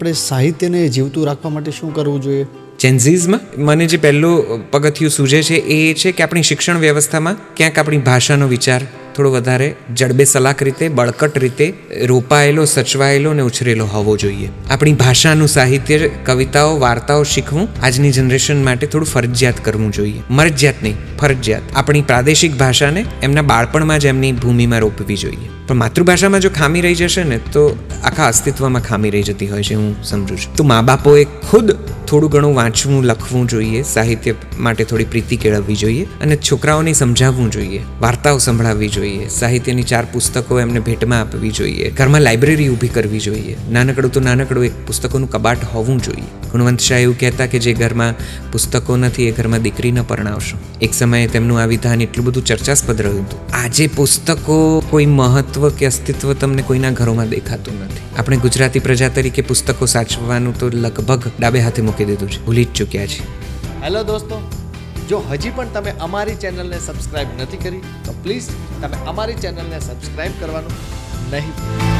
આપણે સાહિત્યને જીવતું રાખવા માટે શું કરવું જોઈએ? જેન્ઝીઝમાં મને જે પહેલું પગથિયું સૂઝે છે એ છે કે આપણી શિક્ષણ વ્યવસ્થામાં ક્યાંક આપણી ભાષાનો વિચાર થોડો વધારે જડબે સલાક રીતે, બળકટ રીતે રોપાયેલો, સચવાયેલો અને ઉછરેલો હોવો જોઈએ. આપણી ભાષાનું સાહિત્ય, કવિતાઓ, વાર્તાઓ શીખવું આજની જનરેશન માટે થોડું ફરજિયાત કરવું જોઈએ. મરજિયાત નહીં, ફરજિયાત. આપણી પ્રાદેશિક ભાષાને એમના બાળપણમાં જ એમની ભૂમિમાં રોપવી જોઈએ. પણ માતૃભાષામાં જો ખામી રહી જશે ને તો આખા અસ્તિત્વમાં ખામી રહી જતી હોય છે, હું સમજું છું. તો મા બાપોએ ખુદ થોડું ઘણું વાંચવું, લખવું જોઈએ, સાહિત્ય માટે થોડી પ્રીતિ કેળવવી જોઈએ અને છોકરાઓને સમજાવવું જોઈએ, વાર્તાઓ સંભળાવવી જોઈએ, સાહિત્યની 4 પુસ્તકો એમને ભેટમાં આપવી જોઈએ, ઘરમાં લાઇબ્રેરી ઊભી કરવી જોઈએ. નાનકડું તો નાનકડું એક પુસ્તકોનું કબાટ હોવું જોઈએ. ગુણવંત શાહ એવું કહેતા કે જે ઘરમાં પુસ્તકો નથી એ ઘરમાં દીકરી ન પરણાવશો. એક સમયે તેમનું આ વિધાન એટલું બધું ચર્ચાસ્પદ રહ્યું હતું. આજે પુસ્તકો કોઈ મહત્વ કે અસ્તિત્વ તમને કોઈના ઘરોમાં દેખાતું નથી. આપણે ગુજરાતી પ્રજા તરીકે પુસ્તકો સાચવવાનું તો લગભગ ડાબે હાથે મૂકી દીધું છે, ભૂલી જ ચૂક્યા છે. હેલો દોસ્તો, જો હજી પણ તમે અમારી ચેનલને સબસ્ક્રાઇબ નથી કરી તો પ્લીઝ તમે અમારી ચેનલને સબસ્ક્રાઇબ કરવાનું નહીં ભૂલતા.